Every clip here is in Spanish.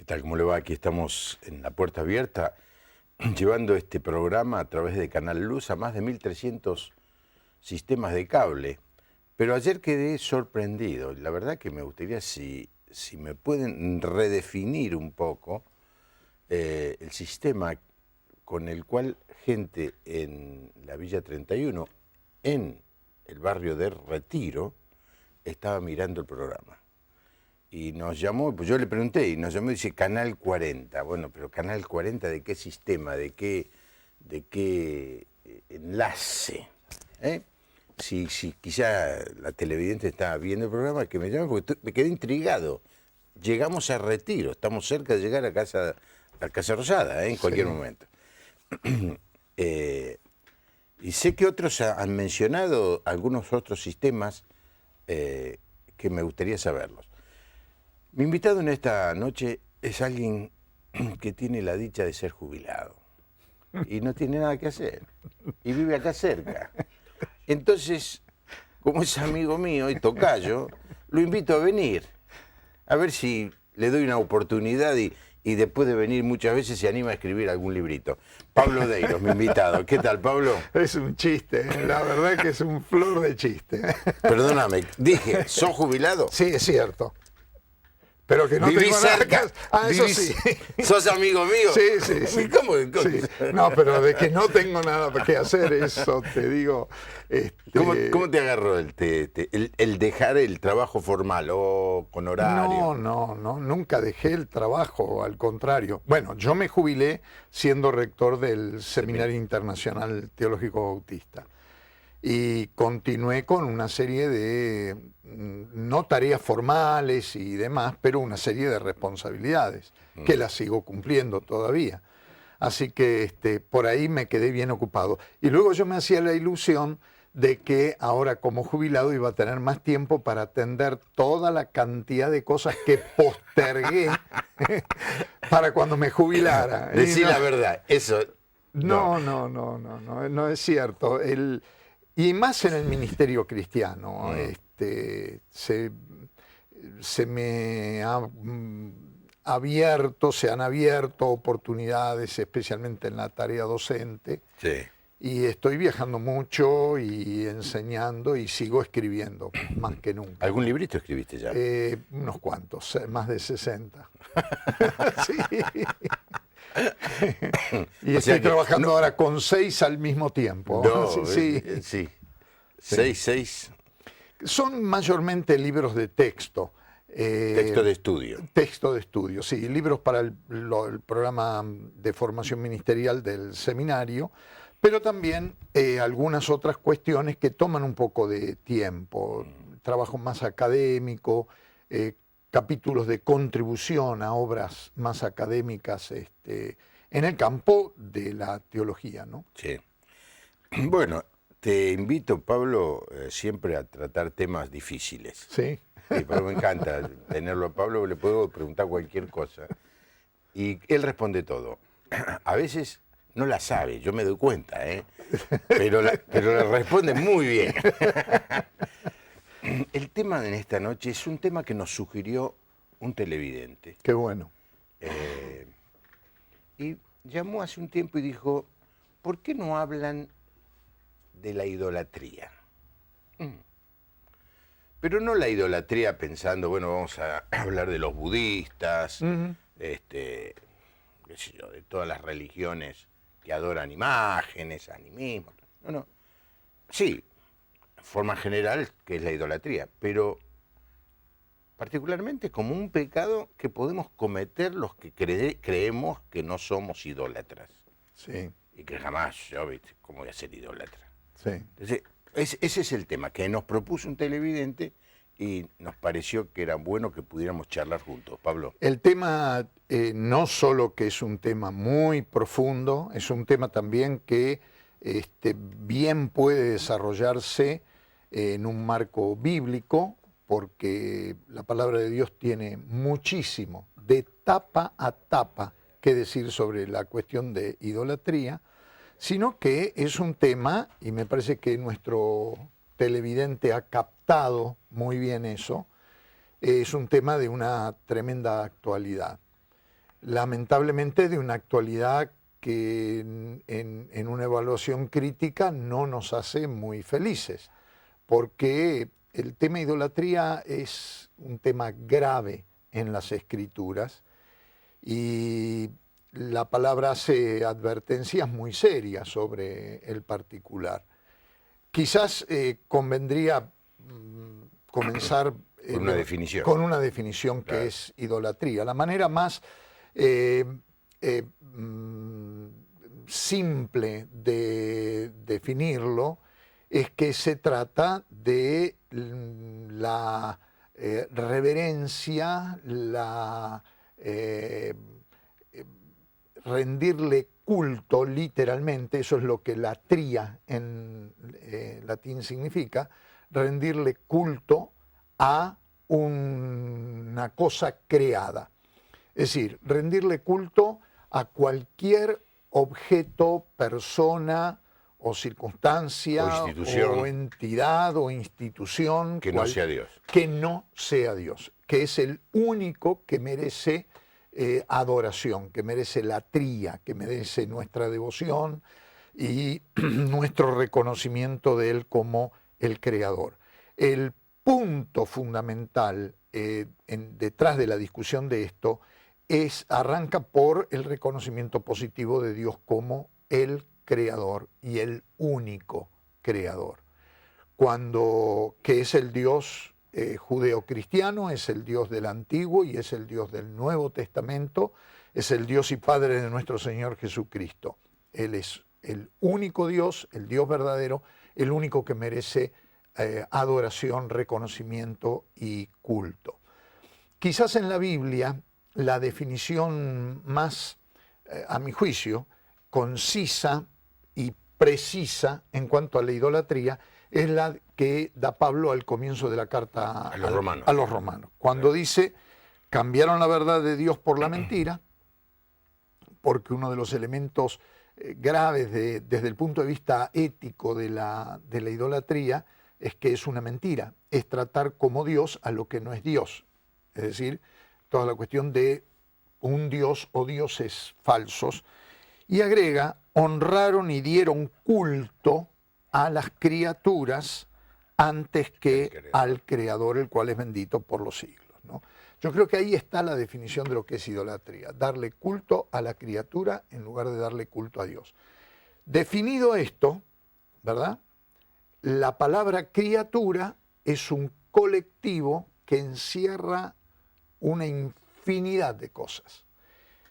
tal? ¿Cómo le va? Aquí estamos en La Puerta Abierta, llevando este programa a través de Canal Luz a más de 1.300 sistemas de cable. Pero ayer quedé sorprendido. La verdad que me gustaría si me pueden redefinir un poco el sistema con el cual gente en la Villa 31, en el barrio de Retiro, estaba mirando el programa. Y nos llamó, pues yo le pregunté, y nos llamó y dice Canal 40. Bueno, pero Canal 40, ¿de qué sistema? ¿De qué enlace? Si quizá la televidente está viendo el programa, que me llame, porque me quedé intrigado. Llegamos a Retiro, estamos cerca de llegar a Casa Rosada, en cualquier momento. Y sé que otros han mencionado algunos otros sistemas que me gustaría saberlos. Mi invitado en esta noche es alguien que tiene la dicha de ser jubilado y no tiene nada que hacer y vive acá cerca. Entonces, como es amigo mío y tocayo, lo invito a venir, a ver si le doy una oportunidad y después de venir muchas veces se anima a escribir algún librito. Pablo Deiros, mi invitado. ¿Qué tal, Pablo? Es un chiste, la verdad que es un flor de chiste. Perdóname, dije, ¿sos jubilado? Sí, es cierto. Pero que no ¿Vivís tengo nada cerca? que... Ah, eso sí. ¿Sos amigo mío? Sí. ¿Cómo? Sí. No, pero de que no tengo nada que hacer, eso te digo. ¿Cómo te agarró el dejar el trabajo formal o con horario? No, nunca dejé el trabajo, al contrario. Bueno, yo me jubilé siendo rector del Seminario Internacional Teológico Bautista. Y continué con una serie de, no tareas formales y demás, pero una serie de responsabilidades que las sigo cumpliendo todavía. Así que por ahí me quedé bien ocupado. Y luego yo me hacía la ilusión de que ahora como jubilado iba a tener más tiempo para atender toda la cantidad de cosas que postergué para cuando me jubilara. Decí la verdad, eso... No es cierto. Y más en el ministerio cristiano, se me se han abierto oportunidades, especialmente en la tarea docente. Sí. Y estoy viajando mucho y enseñando y sigo escribiendo, más que nunca. ¿Algún librito escribiste ya? Unos cuantos, más de 60. Sí. Y estoy trabajando ahora con 6 al mismo tiempo. No, sí. 6. Son mayormente libros de texto. Texto de estudio. Texto de estudio, sí. Libros para el programa de formación ministerial del seminario, pero también algunas otras cuestiones que toman un poco de tiempo. Trabajo más académico, capítulos de contribución a obras más académicas en el campo de la teología, ¿no? Sí. Bueno, te invito, Pablo, siempre a tratar temas difíciles. Sí. Sí, pero me encanta tenerlo a Pablo, le puedo preguntar cualquier cosa. Y él responde todo. A veces no la sabe, yo me doy cuenta, pero le responde muy bien. El tema de esta noche es un tema que nos sugirió un televidente. Qué bueno. Y llamó hace un tiempo y dijo, ¿por qué no hablan de la idolatría? Pero no la idolatría pensando, bueno, vamos a hablar de los budistas, qué sé yo, de todas las religiones que adoran imágenes, animismo. No. Sí, en forma general, que es la idolatría, pero particularmente como un pecado que podemos cometer los que creemos que no somos idólatras. Sí. Y que jamás yo, ¿viste? ¿Cómo voy a ser idólatra? Sí. Entonces, ese es el tema que nos propuso un televidente y nos pareció que era bueno que pudiéramos charlar juntos. Pablo. El tema no solo que es un tema muy profundo, es un tema también que bien puede desarrollarse en un marco bíblico, porque la palabra de Dios tiene muchísimo, de tapa a tapa, que decir sobre la cuestión de idolatría, sino que es un tema, y me parece que nuestro televidente ha captado muy bien eso, es un tema de una tremenda actualidad. lamentablemente de una actualidad que en una evaluación crítica no nos hace muy felices, porque el tema idolatría es un tema grave en las Escrituras y la palabra hace advertencias muy serias sobre el particular. Quizás convendría comenzar con una definición que claro, es idolatría. La manera más simple de definirlo es que se trata de la reverencia, rendirle culto literalmente, eso es lo que latría en latín significa, rendirle culto a una cosa creada. Es decir, rendirle culto a cualquier objeto, persona o circunstancia o entidad o institución que no sea Dios. Que no sea Dios, que es el único que merece adoración, que merece latría, que merece nuestra devoción y nuestro reconocimiento de Él como el Creador. El punto fundamental detrás de la discusión de esto arranca por el reconocimiento positivo de Dios como el Creador y el único Creador. Que es el Dios judeo-cristiano, es el Dios del Antiguo y es el Dios del Nuevo Testamento, es el Dios y Padre de nuestro Señor Jesucristo. Él es el único Dios, el Dios verdadero, el único que merece adoración, reconocimiento y culto. Quizás en la Biblia la definición más, a mi juicio, concisa y precisa en cuanto a la idolatría es la que da Pablo al comienzo de la carta a los romanos, cuando dice, cambiaron la verdad de Dios por la mentira, porque uno de los elementos graves desde el punto de vista ético de la idolatría es que es una mentira, es tratar como Dios a lo que no es Dios, es decir, toda la cuestión de un Dios o dioses falsos, y agrega, honraron y dieron culto a las criaturas antes que al Creador, el cual es bendito por los siglos, ¿no? Yo creo que ahí está la definición de lo que es idolatría, darle culto a la criatura en lugar de darle culto a Dios. Definido esto, ¿verdad? La palabra criatura es un colectivo que encierra una infinidad de cosas.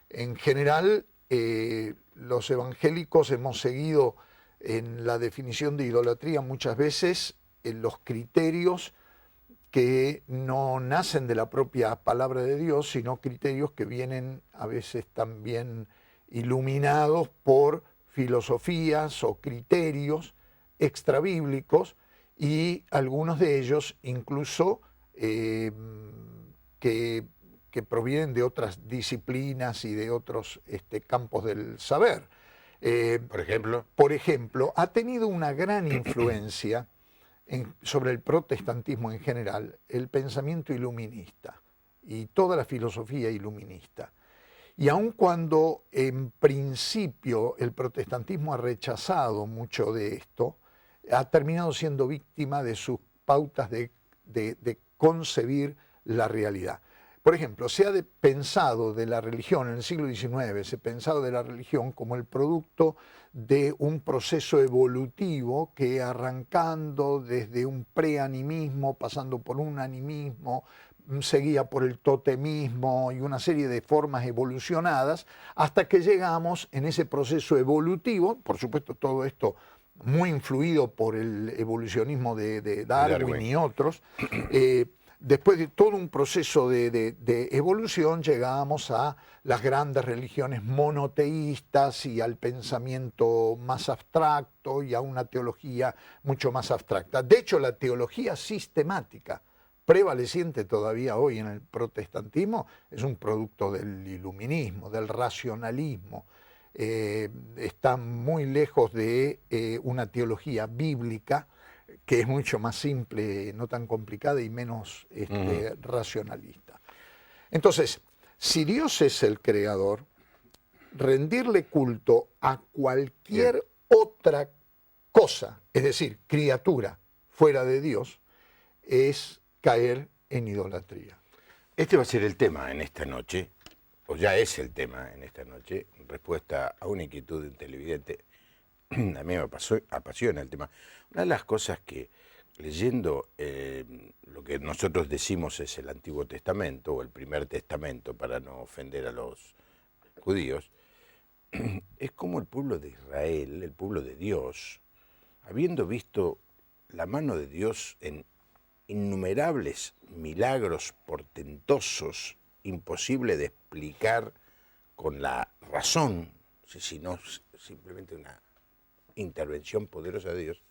En general, los evangélicos hemos seguido en la definición de idolatría muchas veces en los criterios que no nacen de la propia palabra de Dios, sino criterios que vienen a veces también iluminados por filosofías o criterios extrabíblicos, y algunos de ellos incluso que provienen de otras disciplinas y de otros campos del saber. Por ejemplo, ha tenido una gran influencia sobre el protestantismo en general el pensamiento iluminista y toda la filosofía iluminista. Y aun cuando en principio el protestantismo ha rechazado mucho de esto, ha terminado siendo víctima de sus pautas de concebir la realidad. Por ejemplo, se ha pensado de la religión en el siglo XIX, se ha pensado de la religión como el producto de un proceso evolutivo que, arrancando desde un preanimismo, pasando por un animismo, seguía por el totemismo y una serie de formas evolucionadas, hasta que llegamos en ese proceso evolutivo, por supuesto todo esto muy influido por el evolucionismo de Darwin y otros. Después de todo un proceso de evolución, llegamos a las grandes religiones monoteístas y al pensamiento más abstracto y a una teología mucho más abstracta. De hecho, la teología sistemática, prevaleciente todavía hoy en el protestantismo, es un producto del iluminismo, del racionalismo. Está muy lejos de una teología bíblica, que es mucho más simple, no tan complicada y menos racionalista. Entonces, Si Dios es el creador, rendirle culto a cualquier otra cosa, es decir, criatura fuera de Dios, es caer en idolatría. Este va a ser el tema en esta noche, o ya es el tema en esta noche, respuesta a una inquietud de un televidente. A mí me apasiona el tema. Una de las cosas que, leyendo lo que nosotros decimos es el Antiguo Testamento, o el Primer Testamento, para no ofender a los judíos, es como el pueblo de Israel, el pueblo de Dios, habiendo visto la mano de Dios en innumerables milagros portentosos, imposible de explicar con la razón, sino simplemente una intervención poderosa de Dios,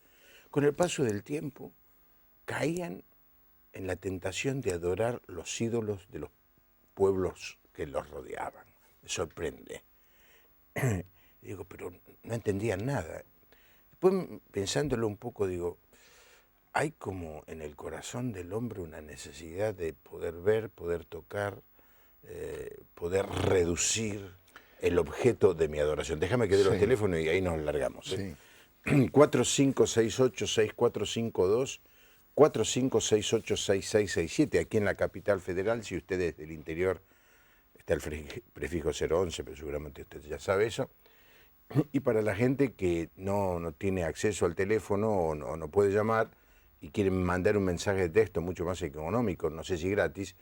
con el paso del tiempo caían en la tentación de adorar los ídolos de los pueblos que los rodeaban. Me sorprende. Digo, pero no entendían nada. Después, pensándolo un poco, digo, hay como en el corazón del hombre una necesidad de poder ver, poder tocar, poder reducir el objeto de mi adoración. Déjame que dé los teléfonos y ahí nos largamos. Sí. 4568-6452, 4568-6667, aquí en la capital federal. Si usted es del interior, está el prefijo 011, pero seguramente usted ya sabe eso. Y para la gente que no tiene acceso al teléfono o no puede llamar y quieren mandar un mensaje de texto mucho más económico, no sé si gratis,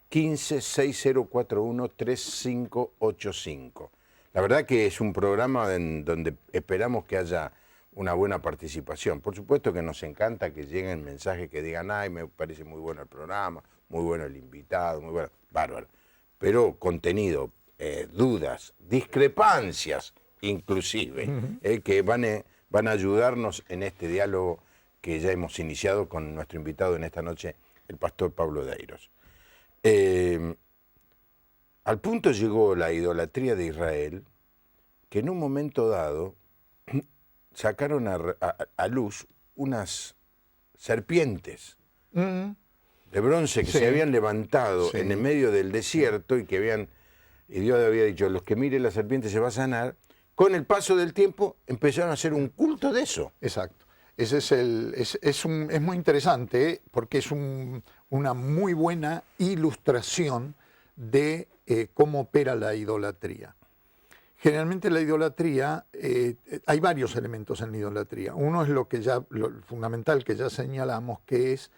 15-6041-3585. La verdad que es un programa en donde esperamos que haya una buena participación. Por supuesto que nos encanta que lleguen mensajes que digan, ay, me parece muy bueno el programa, muy bueno el invitado, muy bueno, bárbaro. Pero contenido, dudas, discrepancias inclusive, que van a ayudarnos en este diálogo que ya hemos iniciado con nuestro invitado en esta noche, el pastor Pablo Deiros. Al punto llegó la idolatría de Israel, que en un momento dado sacaron a luz unas serpientes de bronce que se habían levantado en el medio del desierto y Dios había dicho, los que miren la serpiente se va a sanar. Con el paso del tiempo empezaron a hacer un culto de eso. Exacto. Ese es muy interesante porque es una muy buena ilustración de cómo opera la idolatría. Generalmente la idolatría, hay varios elementos en la idolatría. Uno es lo fundamental que ya señalamos, que es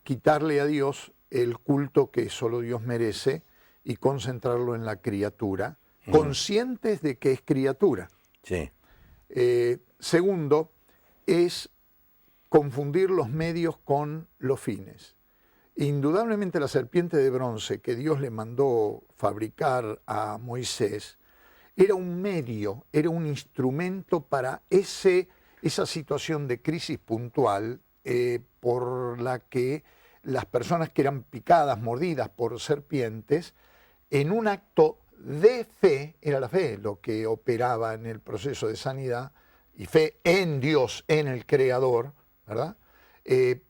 quitarle a Dios el culto que solo Dios merece y concentrarlo en la criatura, conscientes de que es criatura. Sí. Segundo, es confundir los medios con los fines. Indudablemente la serpiente de bronce que Dios le mandó fabricar a Moisés era un medio, era un instrumento para esa situación de crisis puntual por la que las personas que eran picadas, mordidas por serpientes, en un acto de fe, era la fe lo que operaba en el proceso de sanidad, y fe en Dios, en el Creador, ¿verdad?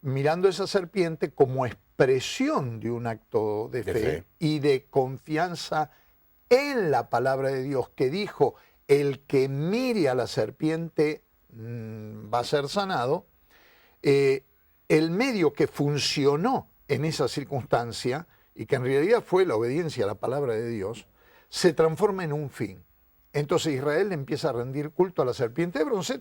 Mirando esa serpiente como expresión de un acto de fe y de confianza en la palabra de Dios, que dijo, el que mire a la serpiente va a ser sanado. El medio que funcionó en esa circunstancia, y que en realidad fue la obediencia a la palabra de Dios, se transforma en un fin. Entonces Israel empieza a rendir culto a la serpiente de bronce,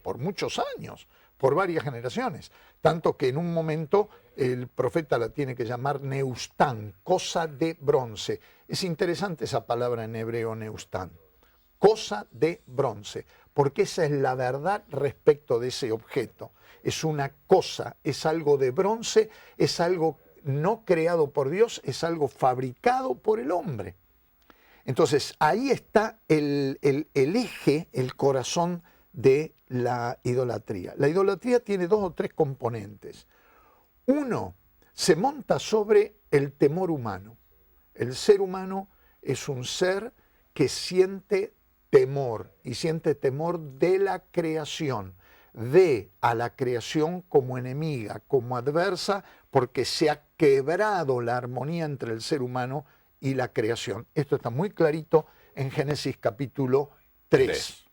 por muchos años, por varias generaciones, tanto que en un momento el profeta la tiene que llamar Neustán, cosa de bronce. Es interesante esa palabra en hebreo, Neustán, cosa de bronce, porque esa es la verdad respecto de ese objeto. Es una cosa, es algo de bronce, es algo no creado por Dios, es algo fabricado por el hombre. Entonces, ahí está el eje, el corazón de la idolatría. La idolatría tiene 2 o 3 componentes. Uno, se monta sobre el temor humano. El ser humano es un ser que siente temor, y siente temor de la creación. Ve a la creación como enemiga, como adversa, porque se ha quebrado la armonía entre el ser humano y la creación. Esto está muy clarito en Génesis capítulo 3.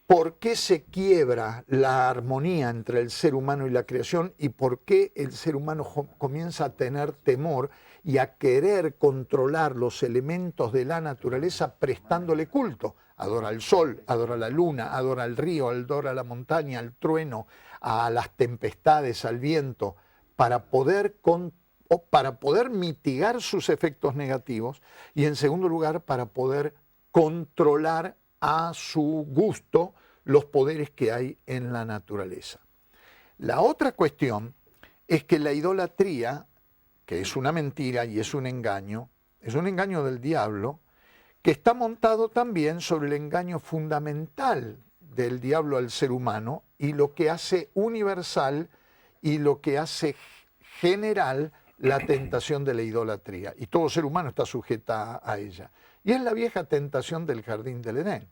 ¿Por qué se quiebra la armonía entre el ser humano y la creación y por qué el ser humano comienza a tener temor y a querer controlar los elementos de la naturaleza prestándole culto? Adora al sol, adora la luna, adora al río, adora la montaña, al trueno, a las tempestades, al viento, para poder mitigar sus efectos negativos y, en segundo lugar, para poder controlar a su gusto los poderes que hay en la naturaleza. La otra cuestión es que la idolatría, que es una mentira y es un engaño del diablo, que está montado también sobre el engaño fundamental del diablo al ser humano y lo que hace universal y lo que hace general la tentación de la idolatría. Y todo ser humano está sujeta a ella. Y es la vieja tentación del jardín del Edén.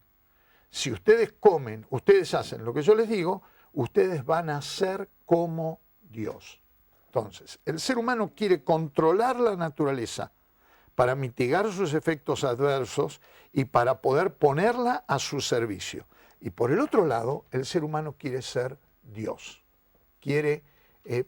Si ustedes comen, ustedes hacen lo que yo les digo, ustedes van a ser como Dios. Entonces, el ser humano quiere controlar la naturaleza para mitigar sus efectos adversos y para poder ponerla a su servicio. Y por el otro lado, el ser humano quiere ser Dios. Quiere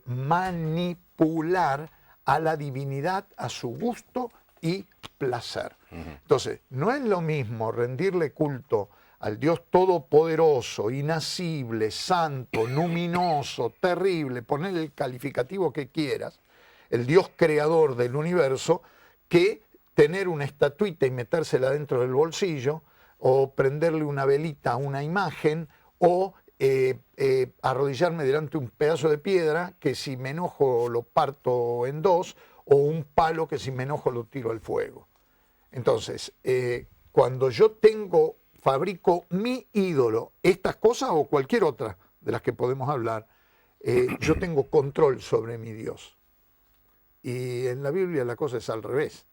manipular a la divinidad a su gusto y placer. Entonces, no es lo mismo rendirle culto al Dios todopoderoso, inacible, santo, luminoso, terrible, ponerle el calificativo que quieras, el Dios creador del universo, que tener una estatuita y metérsela dentro del bolsillo, o prenderle una velita a una imagen, o arrodillarme delante de un pedazo de piedra que si me enojo lo parto en dos, o un palo que si me enojo lo tiro al fuego. Entonces, cuando yo fabrico mi ídolo, estas cosas o cualquier otra de las que podemos hablar, yo tengo control sobre mi Dios. Y en la Biblia la cosa es al revés.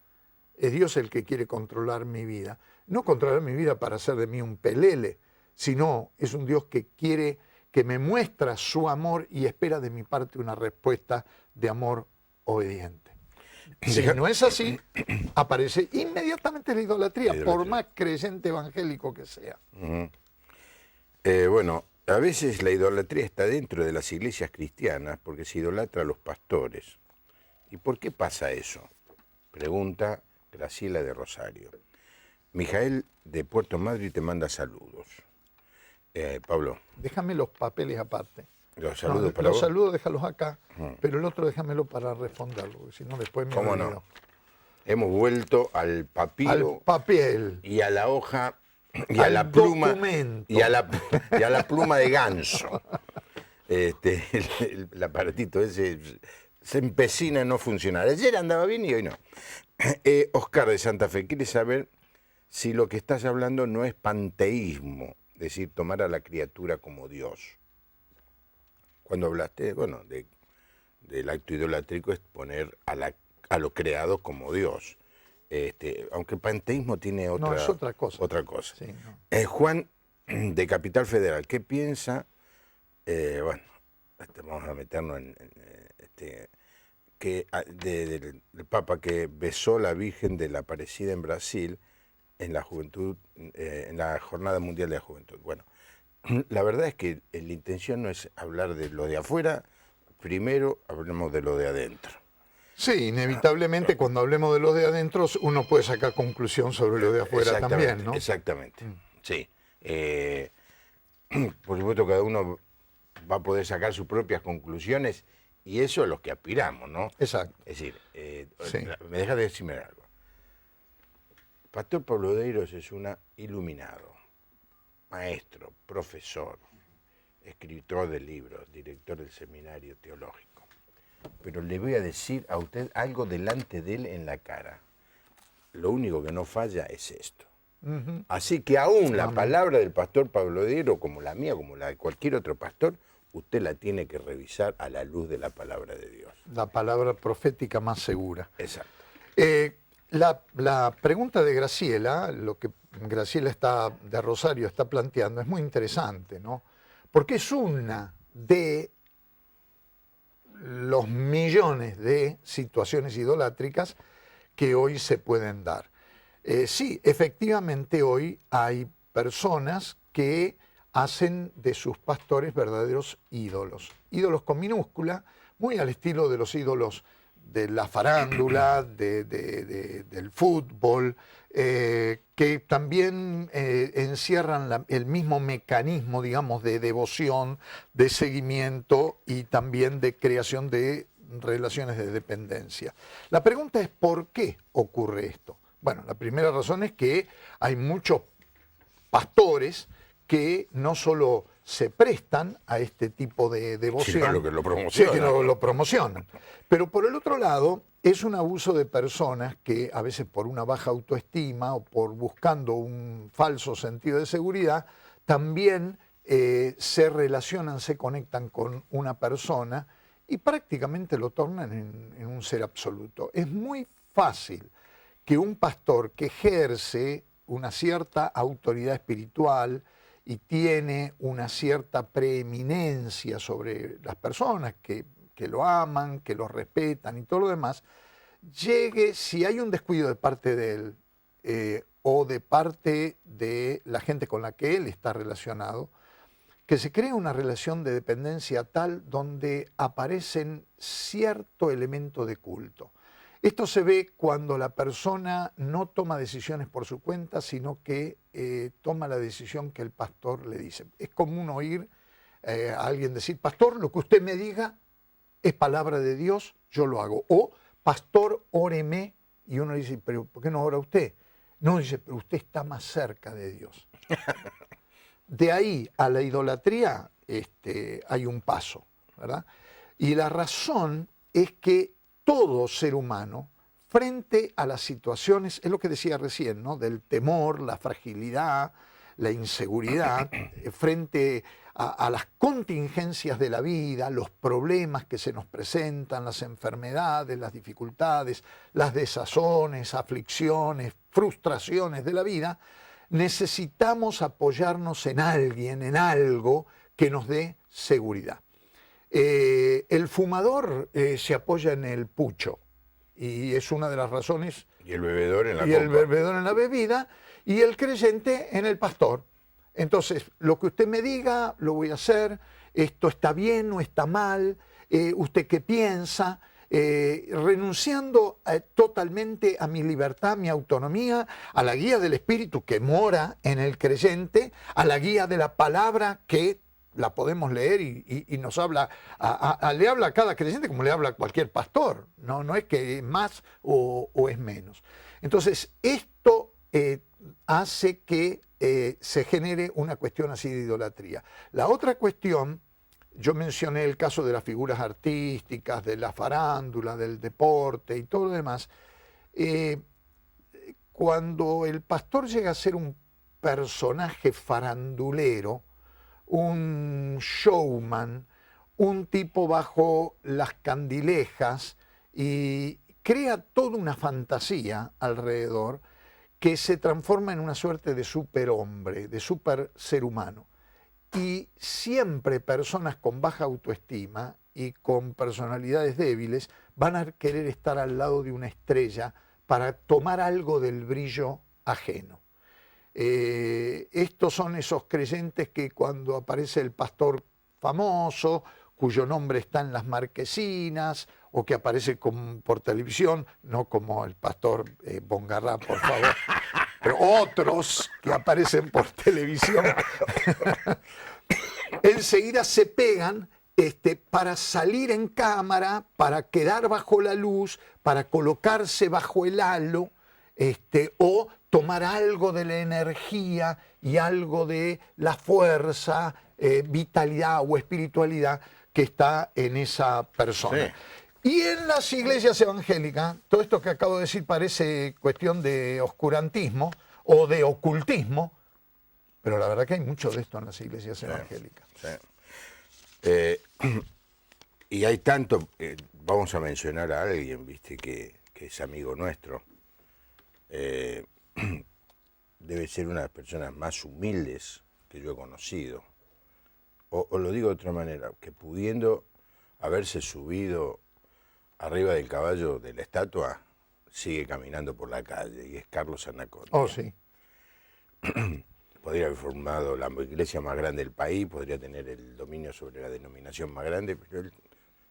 Es Dios el que quiere controlar mi vida. No controlar mi vida para hacer de mí un pelele, sino es un Dios que quiere, que me muestra su amor y espera de mi parte una respuesta de amor obediente. Si no es así, aparece inmediatamente la idolatría, por más creyente evangélico que sea. Bueno, a veces la idolatría está dentro de las iglesias cristianas porque se idolatra a los pastores. ¿Y por qué pasa eso? Pregunta Graciela de Rosario. Mijael de Puerto Madryn te manda saludos. Pablo. Déjame los papeles aparte. Los saludos para los vos. saludos déjalos acá, pero el otro déjamelo para responderlo, porque si no después me ¿Cómo olvido. no? Hemos vuelto al papiro, al papel y a la hoja y al a la pluma documento. y a la pluma de ganso. El aparatito ese se empecina en no funcionar. Ayer andaba bien y hoy no. Oscar de Santa Fe quiere saber si lo que estás hablando no es panteísmo, es decir, tomar a la criatura como Dios. Cuando hablaste, bueno, del acto idolátrico es poner a lo creado como Dios. Aunque el panteísmo tiene otra, No, es otra cosa. Otra cosa. Sí, no. Juan de Capital Federal, ¿qué piensa? Bueno, vamos a meternos del Papa que besó a la Virgen de la Aparecida en Brasil en la juventud, en la Jornada Mundial de la Juventud. Bueno, la verdad es que la intención no es hablar de lo de afuera, primero hablemos de lo de adentro. Sí, inevitablemente cuando hablemos de lo de adentro uno puede sacar conclusión sobre lo de afuera también, ¿no? Exactamente, sí. Por supuesto cada uno va a poder sacar sus propias conclusiones y eso es lo que aspiramos, ¿no? Exacto. Es decir, Sí. me deja de decirme algo. Pastor Pablo Deiros es un iluminado, maestro, profesor, escritor de libros, director del seminario teológico. Pero le voy a decir a usted algo delante de él en la cara. Lo único que no falla es esto. Así que aún la palabra del pastor Pablo Deiros, como la mía, como la de cualquier otro pastor, usted la tiene que revisar a la luz de la palabra de Dios. La palabra profética más segura. Exacto. La pregunta de Graciela, lo que Graciela de Rosario está planteando, es muy interesante, ¿no? Porque es una de los millones de situaciones idolátricas que hoy se pueden dar. Sí, efectivamente hoy hay personas que hacen de sus pastores verdaderos ídolos. Ídolos con minúscula, muy al estilo de los ídolos de la farándula, del fútbol, que también encierran el mismo mecanismo, digamos, de devoción, de seguimiento y también de creación de relaciones de dependencia. La pregunta es ¿por qué ocurre esto? Bueno, la primera razón es que hay muchos pastores que no solo se prestan a este tipo de devoción, sino que lo promocionan. Sí, que lo promocionan. Pero por el otro lado, es un abuso de personas que a veces por una baja autoestima o por buscando un falso sentido de seguridad, también se relacionan, se conectan con una persona y prácticamente lo tornan en un ser absoluto. Es muy fácil que un pastor que ejerce una cierta autoridad espiritual y tiene una cierta preeminencia sobre las personas que lo aman, que lo respetan y todo lo demás, llegue, si hay un descuido de parte de él o de parte de la gente con la que él está relacionado, que se cree una relación de dependencia tal donde aparecen cierto elemento de culto. Esto se ve cuando la persona no toma decisiones por su cuenta, sino que toma la decisión que el pastor le dice. Es común oír a alguien decir, pastor, lo que usted me diga es palabra de Dios, yo lo hago. O, pastor, óreme, y uno dice, pero ¿por qué no ora usted? No, dice, pero usted está más cerca de Dios. De ahí a la idolatría hay un paso, ¿verdad? Y la razón es que todo ser humano, frente a las situaciones, es lo que decía recién, ¿no? Del temor, la fragilidad, la inseguridad, frente a las contingencias de la vida, los problemas que se nos presentan, las enfermedades, las dificultades, las desazones, aflicciones, frustraciones de la vida, necesitamos apoyarnos en alguien, en algo que nos dé seguridad. El fumador se apoya en el pucho y es una de las razones. Y el bebedor en la y copa. el bebedor en la bebida y el creyente en el pastor. Entonces, lo que usted me diga, lo voy a hacer. Esto está bien, no está mal. ¿Usted qué piensa? Renunciando totalmente a mi libertad, mi autonomía, a la guía del Espíritu que mora en el creyente, a la guía de la palabra que la podemos leer y nos habla, le habla a cada creyente como le habla a cualquier pastor, no es que es más o es menos. Entonces, esto hace que se genere una cuestión así de idolatría. La otra cuestión, yo mencioné el caso de las figuras artísticas, de la farándula, del deporte y todo lo demás. Cuando el pastor llega a ser un personaje farandulero, un showman, un tipo bajo las candilejas y crea toda una fantasía alrededor que se transforma en una suerte de superhombre, de super ser humano. Y siempre personas con baja autoestima y con personalidades débiles van a querer estar al lado de una estrella para tomar algo del brillo ajeno. Estos son esos creyentes que cuando aparece el pastor famoso, cuyo nombre está en las marquesinas, o que aparece por televisión, no como el pastor Bongarrá, por favor, pero otros que aparecen por televisión, enseguida se pegan para salir en cámara, para quedar bajo la luz, para colocarse bajo el halo, o tomar algo de la energía y algo de la fuerza, vitalidad o espiritualidad que está en esa persona. Sí. Y en las iglesias evangélicas, todo esto que acabo de decir parece cuestión de oscurantismo o de ocultismo, pero la verdad que hay mucho de esto en las iglesias evangélicas. Sí. Y hay tanto, vamos a mencionar a alguien, viste, que es amigo nuestro. Debe ser una de las personas más humildes que yo he conocido. O lo digo de otra manera, que pudiendo haberse subido arriba del caballo de la estatua, sigue caminando por la calle y es Carlos Anacondia. Oh, sí. Podría haber formado la iglesia más grande del país, podría tener el dominio sobre la denominación más grande, pero él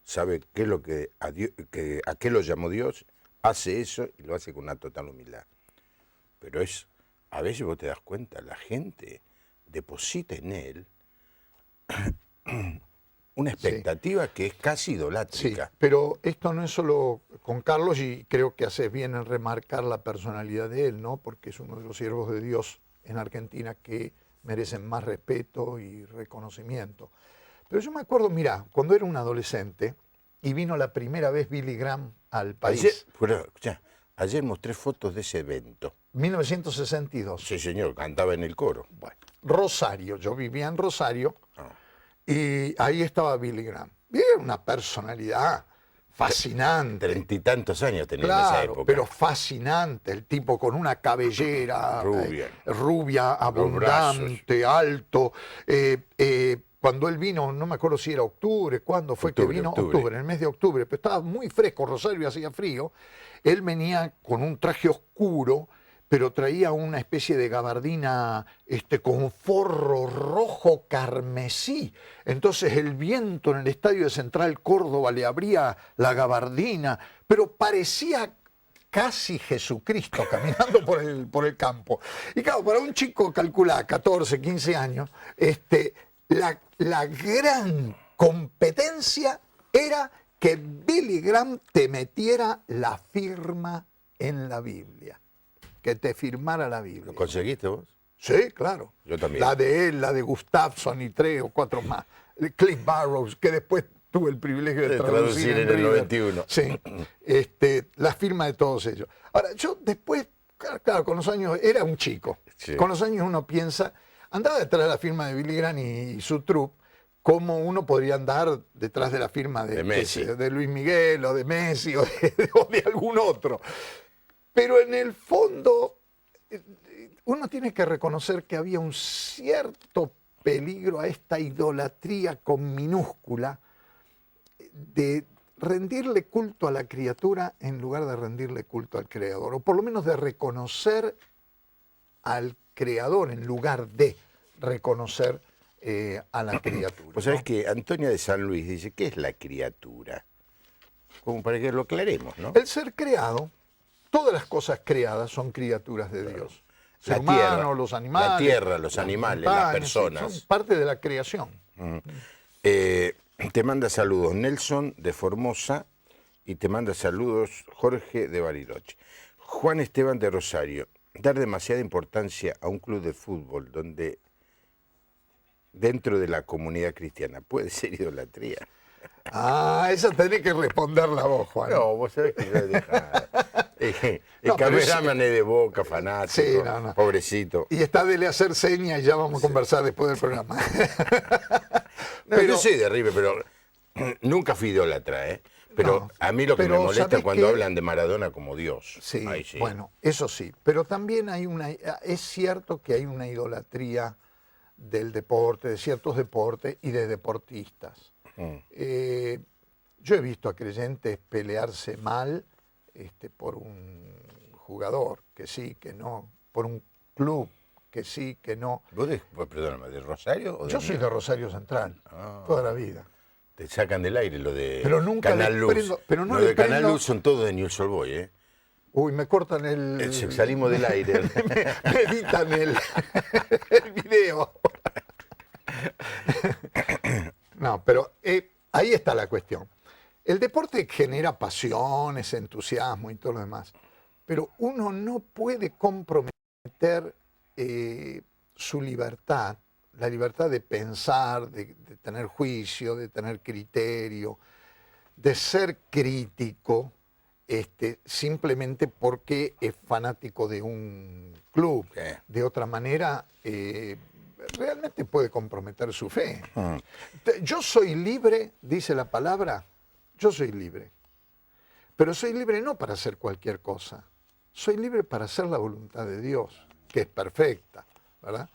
sabe qué es lo que a qué lo llamó Dios, hace eso y lo hace con una total humildad. Pero a veces vos te das cuenta, la gente deposita en él una expectativa que es casi Sí, idolátrica. pero esto no es solo con Carlos, y creo que haces bien en remarcar la personalidad de él, ¿no? Porque es uno de los siervos de Dios en Argentina que merecen más respeto y reconocimiento. Pero yo me acuerdo, mira, cuando era un adolescente y vino la primera vez Billy Graham al país, Ayer mostré fotos de ese evento. 1962. Sí, señor, cantaba en el coro. Bueno, Rosario, yo vivía en Rosario y ahí estaba Billy Graham. Y era una personalidad fascinante. 30 y tantos años tenía en esa Claro, época. pero fascinante, el tipo con una cabellera rubia, abundante, alto. Cuando él vino, no me acuerdo si era octubre, ¿cuándo fue que vino? Octubre, en el mes de octubre, pero estaba muy fresco, Rosario hacía frío. Él venía con un traje oscuro, pero traía una especie de gabardina con forro rojo carmesí. Entonces el viento en el estadio de Central Córdoba le abría la gabardina, pero parecía casi Jesucristo caminando por el campo. Y claro, para un chico, calcula, 14, 15 años, la gran competencia era que Billy Graham te metiera la firma en la Biblia. Que te firmara la Biblia. ¿Lo conseguiste vos? Sí, claro. Yo también. La de él, la de Gustafson y 3 o 4 más. Cliff Barrows, que después tuve el privilegio de traducir en el 91. Sí, la firma de todos ellos. Ahora, yo después, claro, con los años, era un chico. Sí. Con los años uno piensa, andaba detrás de la firma de Billy Graham y su troupe, como uno podría andar detrás de la firma de Messi, de Luis Miguel o de Messi o de algún otro. Pero en el fondo, uno tiene que reconocer que había un cierto peligro a esta idolatría con minúscula de rendirle culto a la criatura en lugar de rendirle culto al Creador, o por lo menos de reconocer al Creador en lugar de reconocer a la criatura. Pues sabés que Antonia de San Luis dice, ¿qué es la criatura? Como para que lo aclaremos, ¿no? El ser creado. Todas las cosas creadas son criaturas de Dios. La tierra, los animales. La tierra, los animales, las personas. Son parte de la creación. Te manda saludos Nelson de Formosa y te manda saludos Jorge de Bariloche. Juan Esteban de Rosario. Dar demasiada importancia a un club de fútbol donde dentro de la comunidad cristiana puede ser idolatría. Esa tenés que responderla vos, Juan. No, vos sabés que yo he dejado. El cameraman es de Boca, fanático, pobrecito. Y está dele a hacer señas y ya vamos a conversar después del programa. Pero yo soy de River, pero nunca fui idólatra, ¿eh? Pero a mí lo que me molesta es cuando hablan de Maradona como Dios. Sí, sí, bueno, eso sí. Pero también es cierto que hay una idolatría del deporte, de ciertos deportes y de deportistas. Yo he visto a creyentes pelearse mal por un jugador, que sí, que no, por un club, que sí, que no. ¿Vos perdóname, de Rosario? O Yo soy de Rosario Central, toda la vida. Te sacan del aire lo de pero nunca Canal Luz. No lo de Canal Luz son todos de Newell's Old Boys, ¿eh? Uy, me cortan el... Salimos del aire. me editan el video. No, pero ahí está la cuestión. El deporte genera pasiones, entusiasmo y todo lo demás, pero uno no puede comprometer su libertad, la libertad de pensar, de tener juicio, de tener criterio, de ser crítico, simplemente porque es fanático de un club. De otra manera, realmente puede comprometer su fe. Yo soy libre, dice la palabra, yo soy libre. Pero soy libre no para hacer cualquier cosa. Soy libre para hacer la voluntad de Dios, que es perfecta, ¿verdad?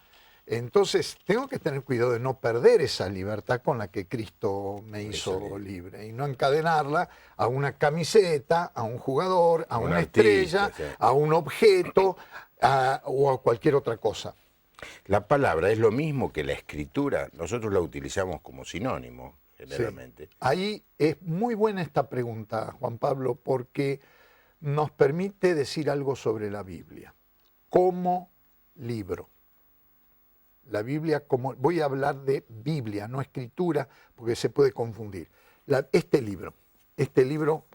Entonces, tengo que tener cuidado de no perder esa libertad con la que Cristo me hizo Eso, libre y no encadenarla a una camiseta, a un jugador, a Un una artista, estrella, sí. a un objeto o a cualquier otra cosa. La palabra es lo mismo que la escritura. Nosotros la utilizamos como sinónimo, Sí. generalmente. Ahí es muy buena esta pregunta, Juan Pablo, porque nos permite decir algo sobre la Biblia como libro. La Biblia, como voy a hablar de Biblia, no escritura, porque se puede confundir. Este libro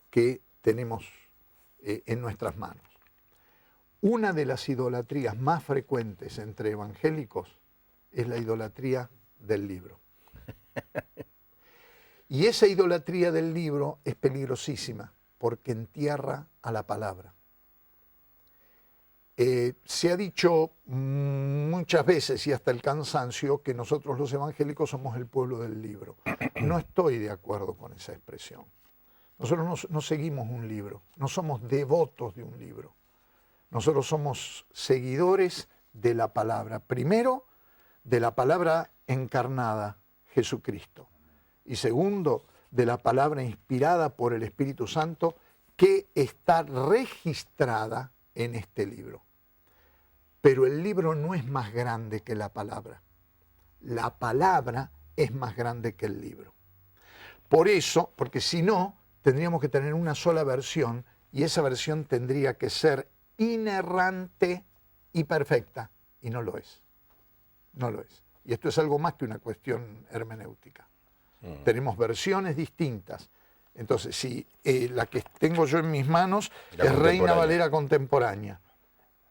que tenemos en nuestras manos. Una de las idolatrías más frecuentes entre evangélicos es la idolatría del libro. Y esa idolatría del libro es peligrosísima porque entierra a la palabra. Se ha dicho muchas veces y hasta el cansancio que nosotros los evangélicos somos el pueblo del libro. No estoy de acuerdo con esa expresión. Nosotros no seguimos un libro, no somos devotos de un libro. Nosotros somos seguidores de la palabra. Primero, de la palabra encarnada, Jesucristo. Y segundo, de la palabra inspirada por el Espíritu Santo que está registrada en este libro. Pero el libro no es más grande que la palabra. La palabra es más grande que el libro. Por eso, porque si no, tendríamos que tener una sola versión y esa versión tendría que ser inerrante y perfecta. Y no lo es. No lo es. Y esto es algo más que una cuestión hermenéutica. Tenemos versiones distintas. Entonces, si la que tengo yo en mis manos es Reina Valera contemporánea.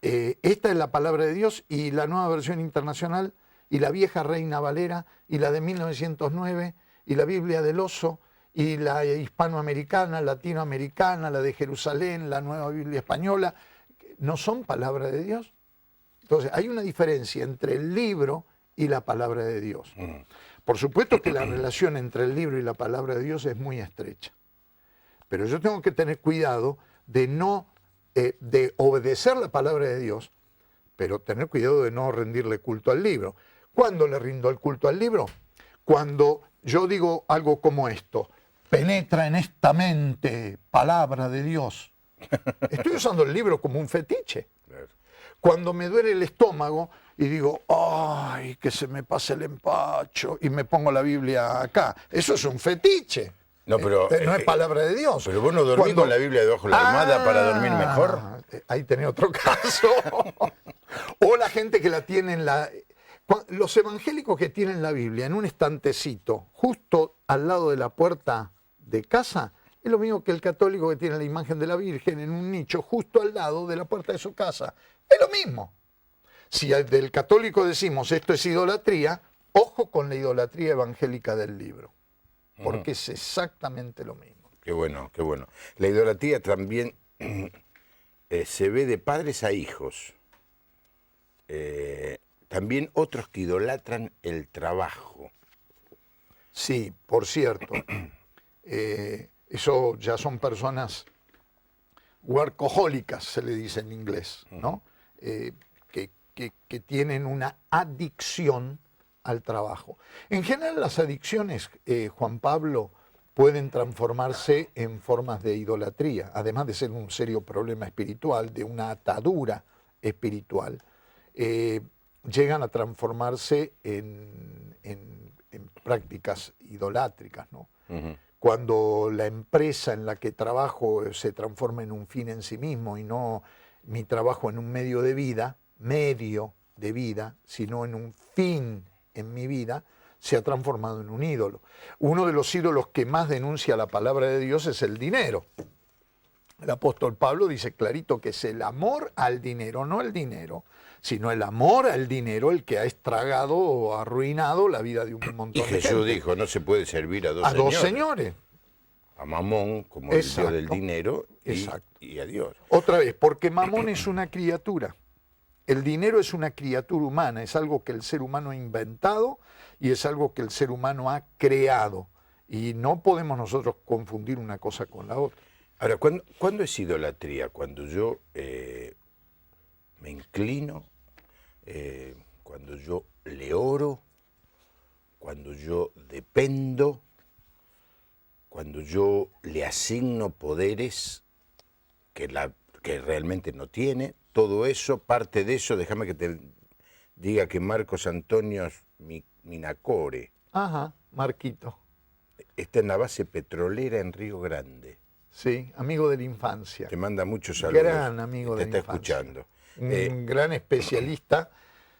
Esta es la palabra de Dios y la nueva versión internacional y la vieja Reina Valera y la de 1909 y la Biblia del Oso y la hispanoamericana, latinoamericana, la de Jerusalén, la nueva Biblia española, no son palabra de Dios. Entonces, hay una diferencia entre el libro y la palabra de Dios. Por supuesto que la relación entre el libro y la palabra de Dios es muy estrecha. Pero yo tengo que tener cuidado de no de obedecer la palabra de Dios, pero tener cuidado de no rendirle culto al libro. ¿Cuándo le rindo el culto al libro? Cuando yo digo algo como esto: penetra en esta mente, palabra de Dios. Estoy usando el libro como un fetiche. Cuando me duele el estómago y digo, ay, que se me pase el empacho, y me pongo la Biblia acá, eso es un fetiche. No, pero, no es palabra de Dios. Pero vos no dormís con la Biblia debajo de la almohada para dormir mejor. Ahí tenés otro caso. O la gente que la tiene en la... Los evangélicos que tienen la Biblia en un estantecito, justo al lado de la puerta de casa, es lo mismo que el católico que tiene la imagen de la Virgen en un nicho justo al lado de la puerta de su casa. Es lo mismo. Si del católico decimos esto es idolatría, ojo con la idolatría evangélica del libro, porque es exactamente lo mismo. Qué bueno, qué bueno. La idolatría también se ve de padres a hijos. También otros que idolatran el trabajo. Sí, por cierto. Eso ya son personas workahólicas, se le dice en inglés, ¿no? Que tienen una adicción al trabajo. En general las adicciones, Juan Pablo, pueden transformarse en formas de idolatría, además de ser un serio problema espiritual, de una atadura espiritual, llegan a transformarse en prácticas idolátricas, ¿no? Cuando la empresa en la que trabajo se transforma en un fin en sí mismo y no mi trabajo en un medio de vida, sino en un fin en mi vida, se ha transformado en un ídolo. Uno de los ídolos que más denuncia la palabra de Dios es el dinero. El apóstol Pablo dice clarito que es el amor al dinero, no el dinero, sino el amor al dinero el que ha estragado o arruinado la vida de un montón de gente. Y Jesús dijo, no se puede servir a dos señores. A Mamón, como el dios del dinero, y a Dios. Otra vez, porque Mamón es una criatura. El dinero es una criatura humana, es algo que el ser humano ha inventado y es algo que el ser humano ha creado. Y no podemos nosotros confundir una cosa con la otra. Ahora, ¿cuándo es idolatría? Cuando yo me inclino, cuando yo le oro, cuando yo dependo, cuando yo le asigno poderes que realmente no tiene, todo eso, parte de eso, déjame que te diga que Marcos Antonio Minacore Ajá, Marquito. está en la base petrolera en Río Grande. Sí, amigo de la infancia. Te manda muchos saludos. Gran amigo de la Te está infancia. escuchando. Un gran especialista,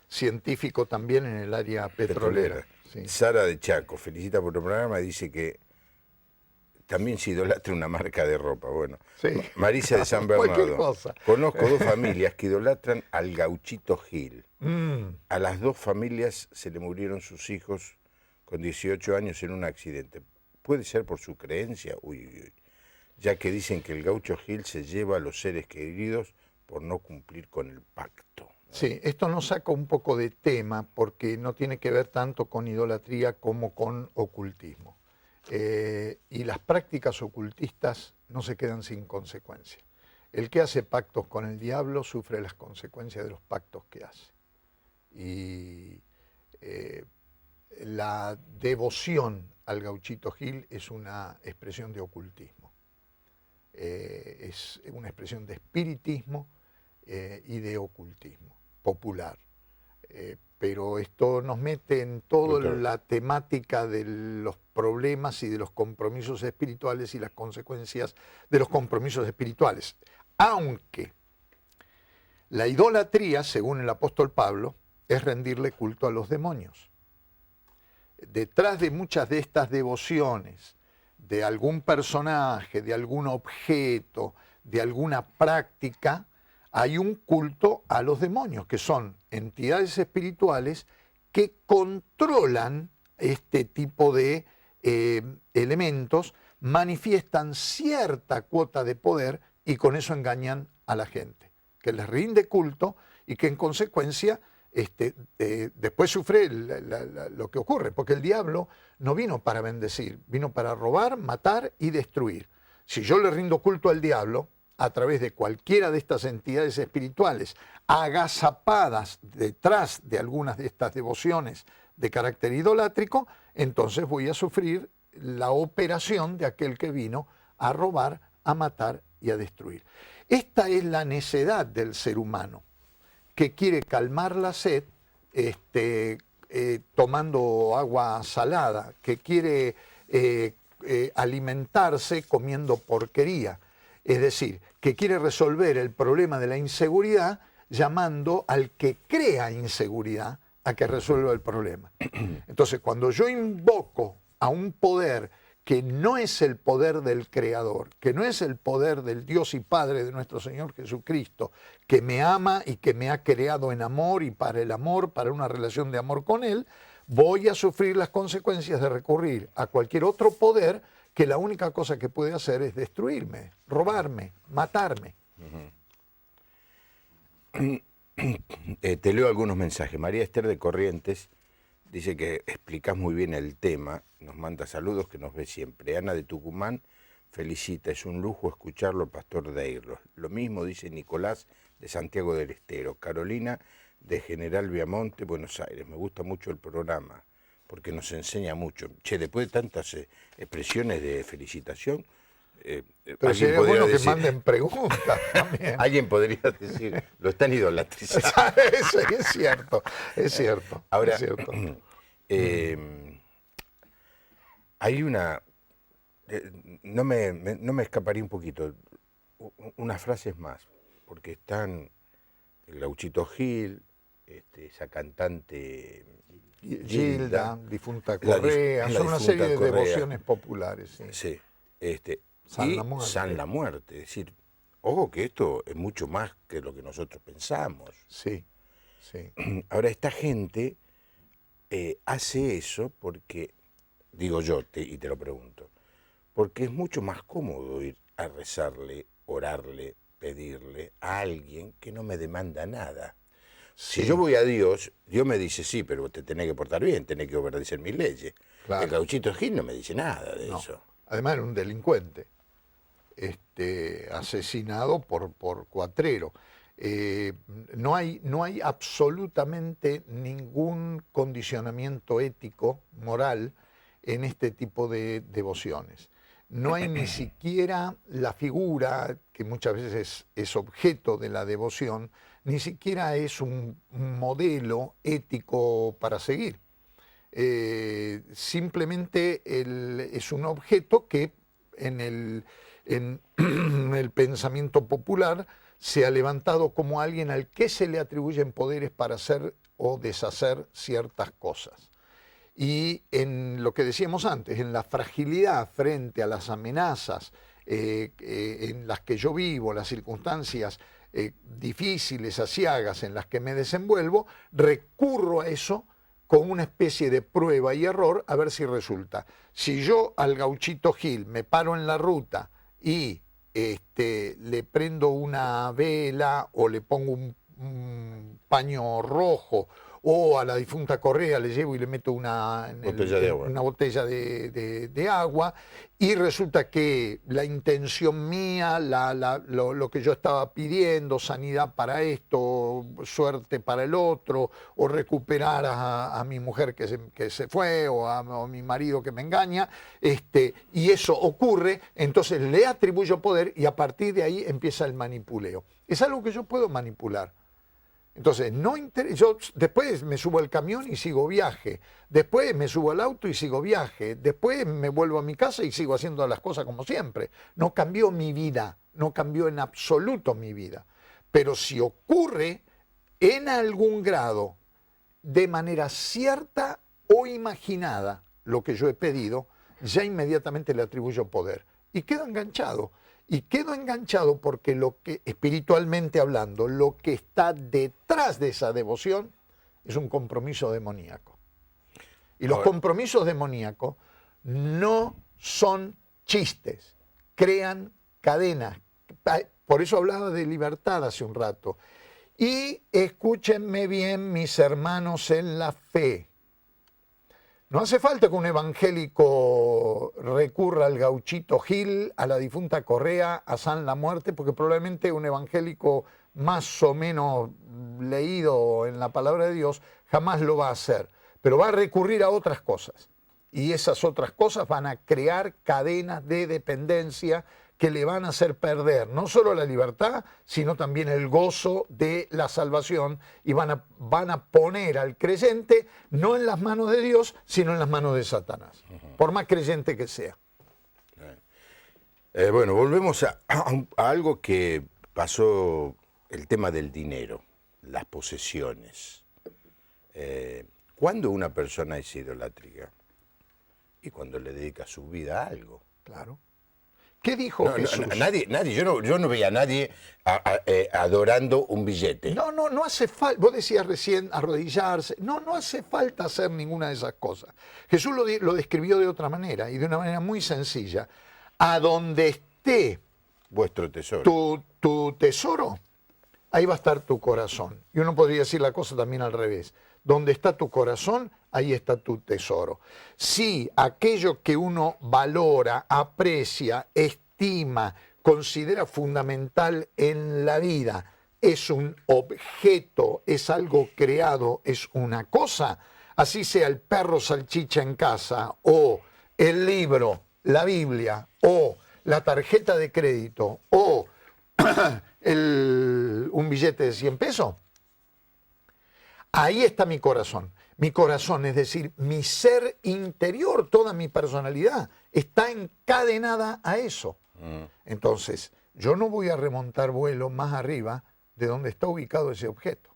científico también en el área petrolera. Sí. Sara de Chaco, felicita por el programa, dice que también se idolatra una marca de ropa. Bueno, Sí. Marisa de San Cualquier Bernardo. cosa. Conozco dos familias que idolatran al Gauchito Gil. Mm, A las dos familias se le murieron sus hijos con 18 años en un accidente. ¿Puede ser por su creencia? Uy, uy, uy. Ya que dicen que el Gaucho Gil se lleva a los seres queridos por no cumplir con el pacto. sí, esto nos saca un poco de tema porque no tiene que ver tanto con idolatría como con ocultismo. Y las prácticas ocultistas no se quedan sin consecuencia. El que hace pactos con el diablo sufre las consecuencias de los pactos que hace. Y la devoción al Gauchito Gil es una expresión de ocultismo. Es una expresión de espiritismo y de ocultismo popular. Pero esto nos mete en toda la temática de los problemas y de los compromisos espirituales y las consecuencias de los compromisos espirituales. Aunque la idolatría, según el apóstol Pablo, es rendirle culto a los demonios. Detrás de muchas de estas devociones, de algún personaje, de algún objeto, de alguna práctica, hay un culto a los demonios, que son entidades espirituales que controlan este tipo de elementos, manifiestan cierta cuota de poder y con eso engañan a la gente, que les rinde culto y que en consecuencia después sufre lo que ocurre, porque el diablo no vino para bendecir, vino para robar, matar y destruir. Si yo le rindo culto al diablo, a través de cualquiera de estas entidades espirituales, agazapadas detrás de algunas de estas devociones de carácter idolátrico, entonces voy a sufrir la operación de aquel que vino a robar, a matar y a destruir. Esta es la necedad del ser humano, que quiere calmar la sed tomando agua salada, que quiere alimentarse comiendo porquería. Es decir, que quiere resolver el problema de la inseguridad llamando al que crea inseguridad a que resuelva el problema. Entonces, cuando yo invoco a un poder que no es el poder del Creador, que no es el poder del Dios y Padre de nuestro Señor Jesucristo, que me ama y que me ha creado en amor y para el amor, para una relación de amor con Él, voy a sufrir las consecuencias de recurrir a cualquier otro poder que la única cosa que puede hacer es destruirme, robarme, matarme. Te leo algunos mensajes. María Esther de Corrientes dice que explicás muy bien el tema, nos manda saludos, que nos ve siempre. Ana de Tucumán felicita, es un lujo escucharlo al pastor Deirlos. Lo mismo dice Nicolás de Santiago del Estero. Carolina de General Viamonte, Buenos Aires, me gusta mucho el programa, porque nos enseña mucho. Che, después de tantas expresiones de felicitación, pero sería bueno que manden preguntas también. Alguien podría decir, lo están idolatrando. Eso es cierto, es cierto. Ahora, es cierto. Hay una, no me escaparía un poquito, unas frases más, porque están el Gauchito Gil, esa cantante Gilda, difunta Correa, son una serie de devociones populares. Sí. Sí, San la Muerte. San la Muerte, es decir, ojo que esto es mucho más que lo que nosotros pensamos. Sí, sí. Ahora, esta gente hace eso porque, digo yo, y te lo pregunto, porque es mucho más cómodo ir a rezarle, orarle, pedirle a alguien que no me demanda nada. Sí. Si yo voy a Dios, Dios me dice, sí, pero te tenés que portar bien, tenés que obedecer mis leyes. Claro. El Gauchito Gil no me dice nada de No. eso. Además era un delincuente, asesinado por cuatrero. No hay absolutamente ningún condicionamiento ético, moral, en este tipo de devociones. No hay ni siquiera la figura, que muchas veces es objeto de la devoción, ni siquiera es un modelo ético para seguir. Simplemente es un objeto que en el pensamiento popular se ha levantado como alguien al que se le atribuyen poderes para hacer o deshacer ciertas cosas. Y en lo que decíamos antes, en la fragilidad frente a las amenazas en las que yo vivo, las circunstancias difíciles, aciagas en las que me desenvuelvo, recurro a eso con una especie de prueba y error a ver si resulta. Si yo al gauchito Gil me paro en la ruta y le prendo una vela o le pongo un paño rojo, o a la difunta Correa le llevo y le meto una botella de agua, y resulta que la intención mía, lo que yo estaba pidiendo, sanidad para esto, suerte para el otro, o recuperar a mi mujer que se fue, o a mi marido que me engaña, y eso ocurre, entonces le atribuyo poder y a partir de ahí empieza el manipuleo. Es algo que yo puedo manipular. Entonces, yo después me subo al camión y sigo viaje, después me subo al auto y sigo viaje, después me vuelvo a mi casa y sigo haciendo las cosas como siempre. No cambió mi vida, no cambió en absoluto mi vida. Pero si ocurre en algún grado, de manera cierta o imaginada, lo que yo he pedido, ya inmediatamente le atribuyo poder. Y quedo enganchado. Y quedo enganchado porque espiritualmente hablando, lo que está detrás de esa devoción es un compromiso demoníaco. Y los compromisos demoníacos no son chistes, crean cadenas. Por eso hablaba de libertad hace un rato. Y escúchenme bien, mis hermanos en la fe. No hace falta que un evangélico recurra al gauchito Gil, a la difunta Correa, a San la Muerte, porque probablemente un evangélico más o menos leído en la palabra de Dios jamás lo va a hacer, pero va a recurrir a otras cosas. Y esas otras cosas van a crear cadenas de dependencia que le van a hacer perder no solo la libertad, sino también el gozo de la salvación, y van a poner al creyente no en las manos de Dios, sino en las manos de Satanás, por más creyente que sea. Bueno, volvemos a algo que pasó, el tema del dinero, las posesiones. ¿Cuándo una persona es idolátrica? Y cuando le dedica su vida a algo. Claro. ¿Qué dijo Jesús? Nadie, yo no veía a nadie adorando un billete. No hace falta. Vos decías recién arrodillarse. No hace falta hacer ninguna de esas cosas. Jesús lo describió de otra manera y de una manera muy sencilla. A donde esté vuestro tesoro, tu tesoro, ahí va a estar tu corazón. Y uno podría decir la cosa también al revés. Donde está tu corazón, ahí está tu tesoro. Si aquello que uno valora, aprecia, estima, considera fundamental en la vida, es un objeto, es algo creado, es una cosa, así sea el perro salchicha en casa, o el libro, la Biblia, o la tarjeta de crédito, o un billete de 100 pesos, ahí está mi corazón. Mi corazón, es decir, mi ser interior, toda mi personalidad, está encadenada a eso. Entonces, yo no voy a remontar vuelo más arriba de donde está ubicado ese objeto.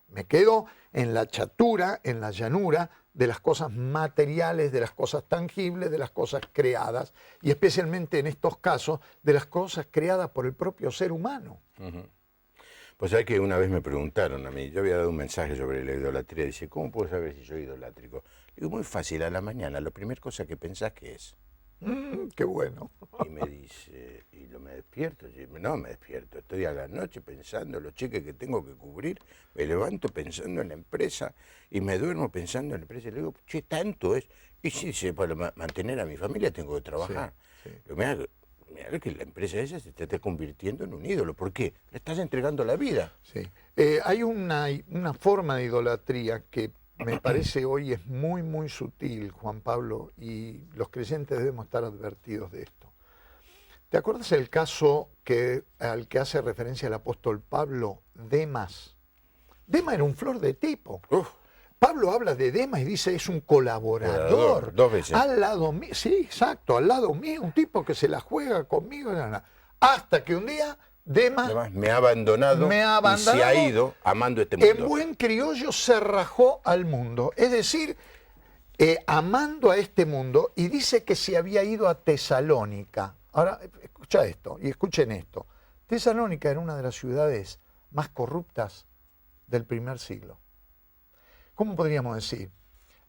Me quedo en la chatura, en la llanura de las cosas materiales, de las cosas tangibles, de las cosas creadas, y especialmente en estos casos, de las cosas creadas por el propio ser humano. Pues sabés que una vez me preguntaron a mí, yo había dado un mensaje sobre la idolatría, dice, ¿cómo puedo saber si soy idolátrico? Digo, muy fácil, a la mañana, la primera cosa que pensás que es. Qué bueno. Y me dice, ¿y me despierto? No me despierto, estoy a la noche pensando en los cheques que tengo que cubrir, me levanto pensando en la empresa y me duermo pensando en la empresa y le digo, che, tanto es. Y sí, para mantener a mi familia tengo que trabajar. Sí, sí. Mira que la empresa esa se te está convirtiendo en un ídolo. ¿Por qué? Le estás entregando la vida. Sí. Hay una forma de idolatría que me parece hoy es muy, muy sutil, Juan Pablo, y los creyentes debemos estar advertidos de esto. ¿Te acuerdas el caso al que hace referencia el apóstol Pablo, Demas? Demas era un flor de tipo. Uf, Pablo habla de Demas y dice es un colaborador. 2 veces. Al lado mío, sí, exacto, al lado mío, un tipo que se la juega conmigo. Hasta que un día Demas, Además, me ha abandonado y se ha ido amando este mundo. en buen criollo, se rajó al mundo. Es decir, amando a este mundo, y dice que se había ido a Tesalónica. Ahora, escucha esto, y escuchen esto. Tesalónica era una de las ciudades más corruptas del primer siglo. ¿Cómo podríamos decir?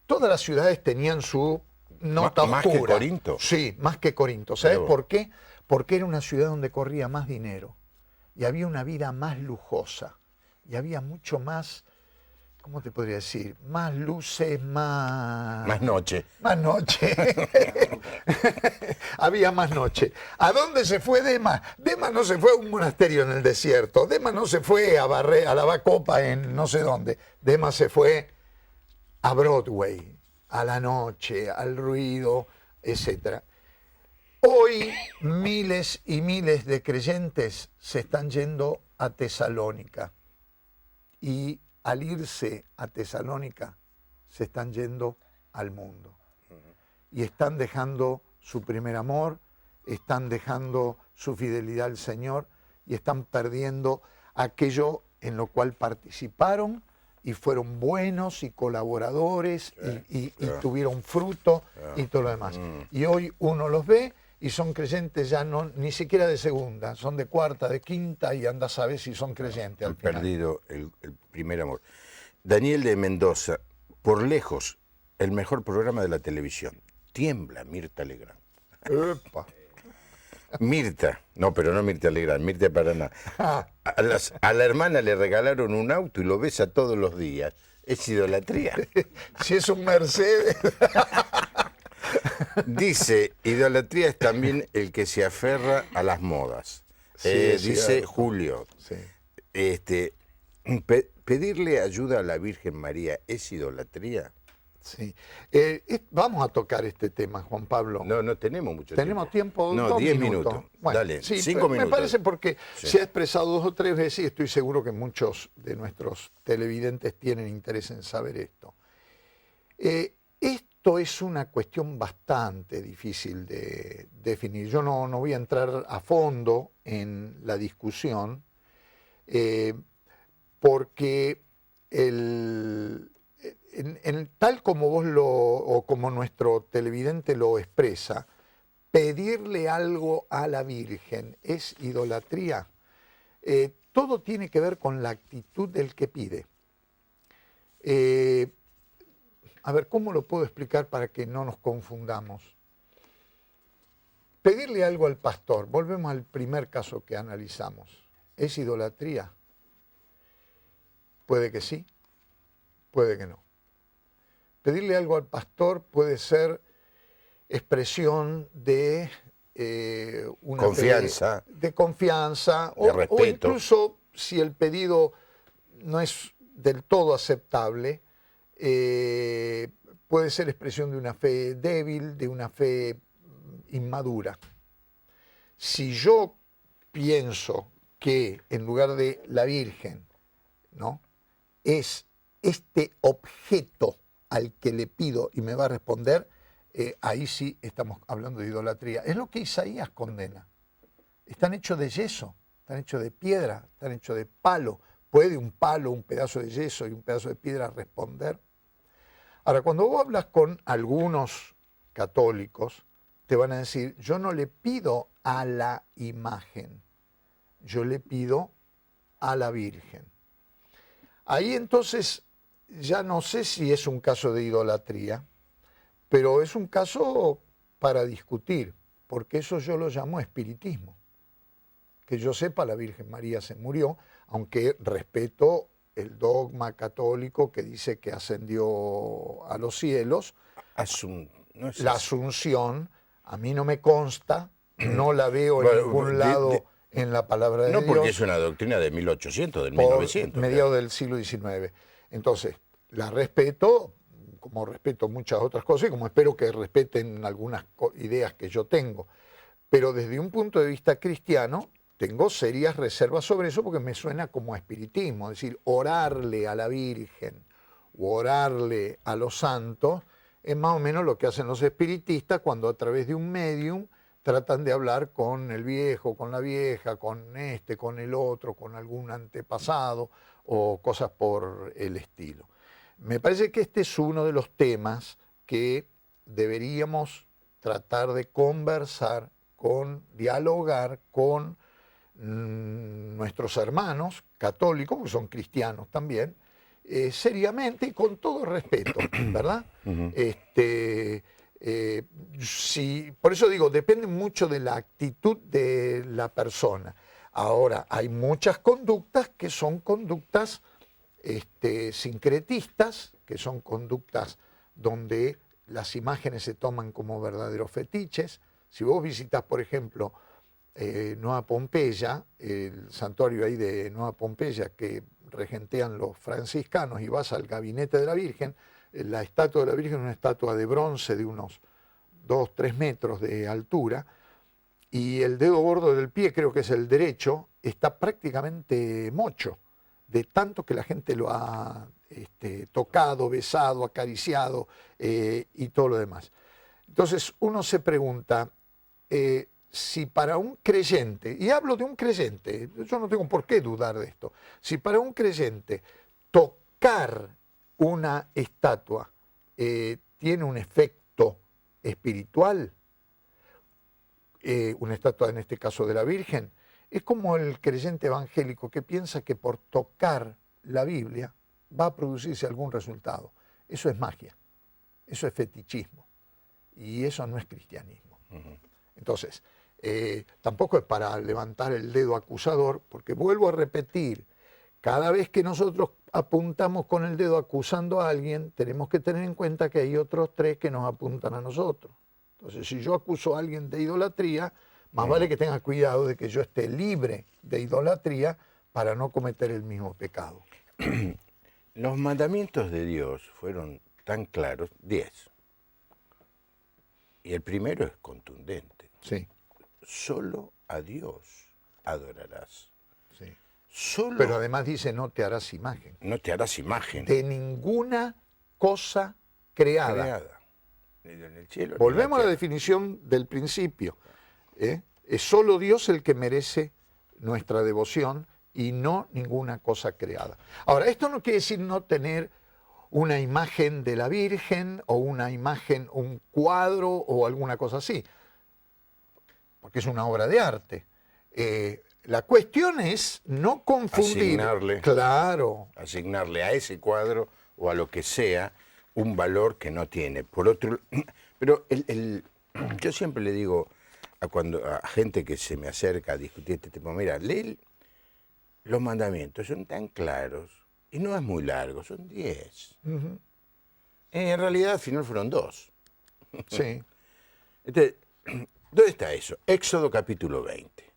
Todas las ciudades tenían su nota Más oscura. que Corinto. Sí, más que Corinto. ¿Sabes Pero- por qué? Porque era una ciudad donde corría más dinero y había una vida más lujosa y había mucho más, ¿cómo te podría decir? Más luces, Más noche. más noche. Había más noche. ¿A dónde se fue Demas? Demas no se fue a un monasterio en el desierto. Demas no se fue a lavar copa en no sé dónde. Demas se fue a Broadway, a la noche, al ruido, etc. Hoy miles y miles de creyentes se están yendo a Tesalónica. Y al irse a Tesalónica, se están yendo al mundo. Y están dejando su primer amor, están dejando su fidelidad al Señor y están perdiendo aquello en lo cual participaron y fueron buenos y colaboradores y tuvieron fruto y todo lo demás. Y hoy uno los ve y son creyentes ya no ni siquiera de segunda, son de cuarta, de quinta y anda a saber si son creyentes al Han final. perdido el primer amor. Daniel de Mendoza, por lejos, el mejor programa de la televisión. Tiembla Mirta Legrand. Epa. Mirta, no, pero no Mirta Legrand, Mirta Paraná. A la hermana le regalaron un auto y lo besa todos los días. Es idolatría. Si es un Mercedes. Dice, idolatría es también el que se aferra a las modas. Sí, es Dice cierto. Julio, Sí. pedirle ayuda a la Virgen María es idolatría. Sí. Vamos a tocar este tema, Juan Pablo. No, no tenemos mucho ¿Tenemos tiempo? No, 2 10 minutos. minutos. Bueno, Dale, sí, 5 me minutos. parece porque Sí. se ha expresado 2 o 3 veces y estoy seguro que muchos de nuestros televidentes tienen interés en saber esto. Esto es una cuestión bastante difícil de definir. Yo no voy a entrar a fondo en la discusión porque tal como vos o como nuestro televidente lo expresa, pedirle algo a la Virgen es idolatría. Todo tiene que ver con la actitud del que pide. A ver, ¿cómo lo puedo explicar para que no nos confundamos? Pedirle algo al pastor, volvemos al primer caso que analizamos, ¿es idolatría? Puede que sí, puede que no. Pedirle algo al pastor puede ser expresión de una Confianza. de confianza De o respeto. incluso si el pedido no es del todo aceptable, puede ser expresión de una fe débil, de una fe inmadura. Si yo pienso que en lugar de la Virgen, ¿no?, es este objeto al que le pido y me va a responder, ahí sí estamos hablando de idolatría. Es lo que Isaías condena. Están hechos de yeso, están hechos de piedra, están hechos de palo. ¿Puede un palo, un pedazo de yeso y un pedazo de piedra responder? Ahora, cuando vos hablas con algunos católicos, te van a decir, yo no le pido a la imagen, yo le pido a la Virgen. Ahí entonces ya no sé si es un caso de idolatría, pero es un caso para discutir, porque eso yo lo llamo espiritismo. Que yo sepa, la Virgen María se murió, aunque respeto el dogma católico que dice que ascendió a los cielos. No es La así. asunción, a mí no me consta, no la veo en Bueno, ningún lado en la palabra de no Dios. porque es una doctrina de 1800, del Por 1900. mediados del siglo XIX. Entonces, la respeto, como respeto muchas otras cosas, y como espero que respeten algunas ideas que yo tengo. Pero desde un punto de vista cristiano, tengo serias reservas sobre eso porque me suena como a espiritismo. Es decir, orarle a la Virgen o orarle a los santos es más o menos lo que hacen los espiritistas cuando a través de un medium tratan de hablar con el viejo, con la vieja, con este, con el otro, con algún antepasado o cosas por el estilo. Me parece que este es uno de los temas que deberíamos tratar de conversar, dialogar con nuestros hermanos católicos, que son cristianos también, seriamente y con todo respeto, ¿verdad? Por eso digo, depende mucho de la actitud de la persona. Ahora, hay muchas conductas que son conductas sincretistas, que son conductas donde las imágenes se toman como verdaderos fetiches. Si vos visitas, por ejemplo, Nueva Pompeya, el santuario ahí de Nueva Pompeya que regentean los franciscanos, y vas al gabinete de la Virgen, la estatua de la Virgen es una estatua de bronce de unos 2-3 metros de altura, y el dedo gordo del pie, creo que es el derecho, está prácticamente mocho, de tanto que la gente lo ha tocado, besado, acariciado y todo lo demás. Entonces uno se pregunta, si para un creyente, y hablo de un creyente, yo no tengo por qué dudar de esto, si para un creyente tocar una estatua tiene un efecto espiritual, una estatua en este caso de la Virgen, es como el creyente evangélico que piensa que por tocar la Biblia va a producirse algún resultado. Eso es magia, eso es fetichismo, y eso no es cristianismo. Entonces, tampoco es para levantar el dedo acusador, porque vuelvo a repetir, cada vez que nosotros apuntamos con el dedo acusando a alguien, tenemos que tener en cuenta que hay otros 3 que nos apuntan a nosotros. Entonces, si yo acuso a alguien de idolatría, más vale que tenga cuidado de que yo esté libre de idolatría para no cometer el mismo pecado. Los mandamientos de Dios fueron tan claros, 10. Y el primero es contundente. Sí. Solo a Dios adorarás. Sí. Solo. Pero además dice, no te harás imagen. No te harás imagen. De ninguna cosa creada. Ni en el cielo, Volvemos ni a la en la tierra. definición del principio. Es solo Dios el que merece nuestra devoción y no ninguna cosa creada. Ahora, esto no quiere decir no tener una imagen de la Virgen o una imagen, un cuadro o alguna cosa así, porque es una obra de arte. La cuestión es no confundir. Asignarle a ese cuadro o a lo que sea un valor que no tiene. Por otro, pero yo siempre le digo a gente que se me acerca a discutir este tema, mira, lee los mandamientos, son tan claros y no es muy largo, son 10. En realidad al final fueron 2. Sí. Entonces, ¿dónde está eso? Éxodo capítulo 20.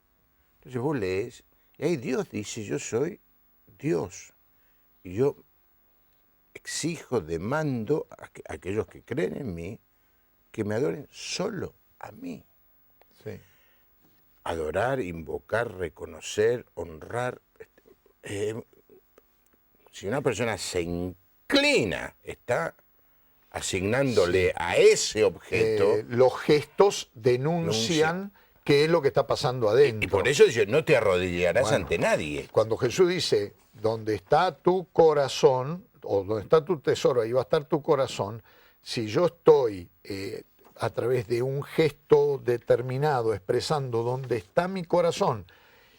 Entonces vos lees, y ahí Dios dice, yo soy Dios. Y yo exijo, demando a aquellos que creen en mí, que me adoren solo a mí. Sí. Adorar, invocar, reconocer, honrar. Si una persona se inclina, está asignándole a ese objeto. Los gestos denuncian qué es lo que está pasando adentro. Y por eso dice, no te arrodillarás ante nadie. Cuando Jesús dice, donde está tu corazón, o donde está tu tesoro, ahí va a estar tu corazón, si yo estoy a través de un gesto determinado expresando dónde está mi corazón,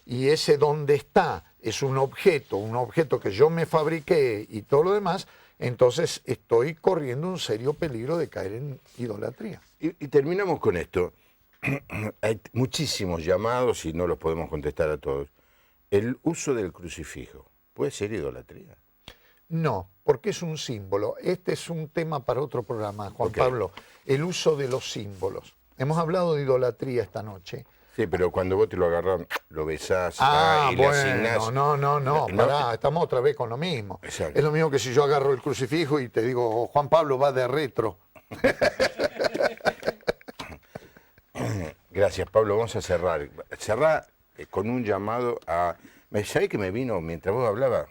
y ese donde está es un objeto que yo me fabriqué y todo lo demás, entonces estoy corriendo un serio peligro de caer en idolatría. Y terminamos con esto. Hay muchísimos llamados y no los podemos contestar a todos. El uso del crucifijo, ¿puede ser idolatría? No, porque es un símbolo. Este es un tema para otro programa, Juan Pablo. El uso de los símbolos. Hemos hablado de idolatría esta noche. Sí, pero cuando vos te lo agarrás, lo besás y le Bueno, asignás. no, pará, estamos otra vez con lo mismo. Exacto. Es lo mismo que si yo agarro el crucifijo y te digo, Juan Pablo va de retro. Gracias, Pablo. Vamos a cerrar. Cerrar con un llamado a... ¿Sabés que me vino mientras vos hablabas?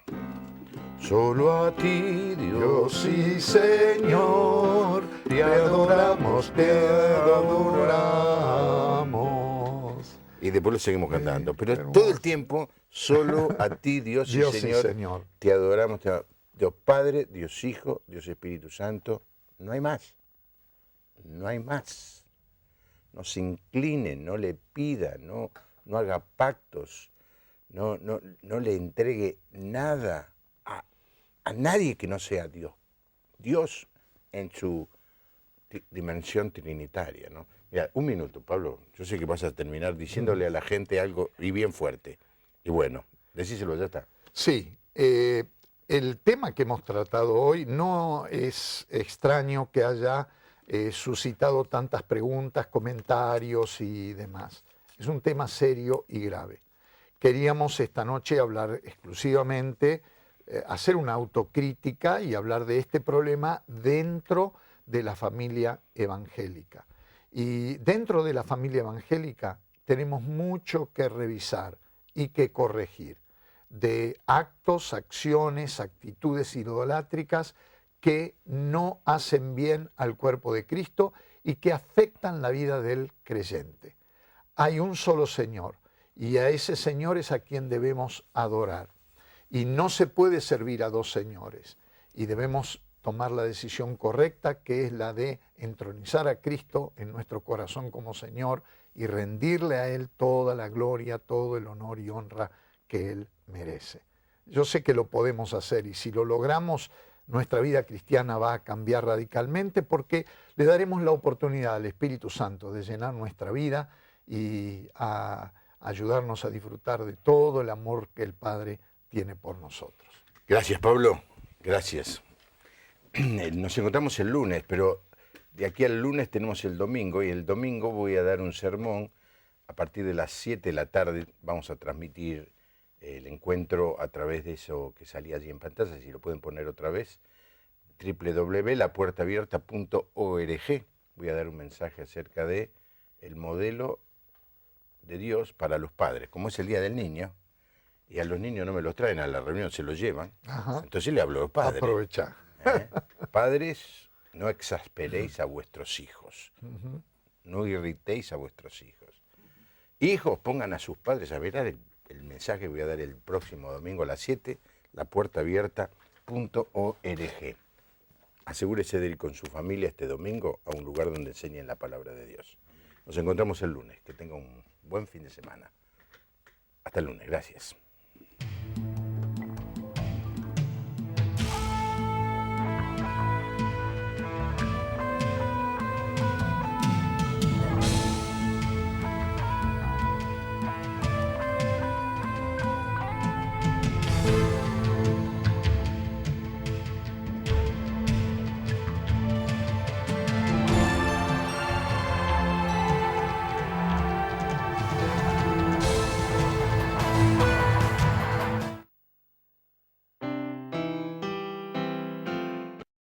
Solo a ti, Dios. Sí, Señor, te adoramos, te adoramos. Y después lo seguimos cantando. Pero todo el tiempo, solo a ti, Dios, Dios y y Señor, Señor. te adoramos. Dios Padre, Dios Hijo, Dios Espíritu Santo. No hay más. No hay más. No se incline, no le pida, no haga pactos, no le entregue nada a nadie que no sea Dios. Dios en su dimensión trinitaria, ¿no? Mira, un minuto, Pablo. Yo sé que vas a terminar diciéndole a la gente algo y bien fuerte. Y bueno, decíselo, ya está. Sí, el tema que hemos tratado hoy no es extraño que haya suscitado tantas preguntas, comentarios y demás. Es un tema serio y grave. Queríamos esta noche hablar exclusivamente, hacer una autocrítica y hablar de este problema dentro de la familia evangélica. Y dentro de la familia evangélica tenemos mucho que revisar y que corregir de actos, acciones, actitudes idolátricas que no hacen bien al cuerpo de Cristo y que afectan la vida del creyente. Hay un solo Señor y a ese Señor es a quien debemos adorar. Y no se puede servir a dos señores y debemos tomar la decisión correcta, que es la de entronizar a Cristo en nuestro corazón como Señor y rendirle a Él toda la gloria, todo el honor y honra que Él merece. Yo sé que lo podemos hacer y si lo logramos, nuestra vida cristiana va a cambiar radicalmente porque le daremos la oportunidad al Espíritu Santo de llenar nuestra vida y a ayudarnos a disfrutar de todo el amor que el Padre tiene por nosotros. Gracias, Pablo. Gracias. Nos encontramos el lunes, pero de aquí al lunes tenemos el domingo y el domingo voy a dar un sermón a partir de las 7 de la tarde. Vamos a transmitir el encuentro a través de eso que salía allí en pantalla, si lo pueden poner otra vez, www.lapuertaabierta.org. Voy a dar un mensaje acerca de el modelo de Dios para los padres. Como es el Día del Niño, y a los niños no me los traen a la reunión, se los llevan. Ajá. Entonces le hablo a los padres. Aprovecha. Padres, no exasperéis a vuestros hijos. No irritéis a vuestros hijos. Hijos, pongan a sus padres a ver el mensaje que voy a dar el próximo domingo a las 7, lapuertaabierta.org. Asegúrese de ir con su familia este domingo a un lugar donde enseñen la palabra de Dios. Nos encontramos el lunes. Que tenga un buen fin de semana. Hasta el lunes. Gracias.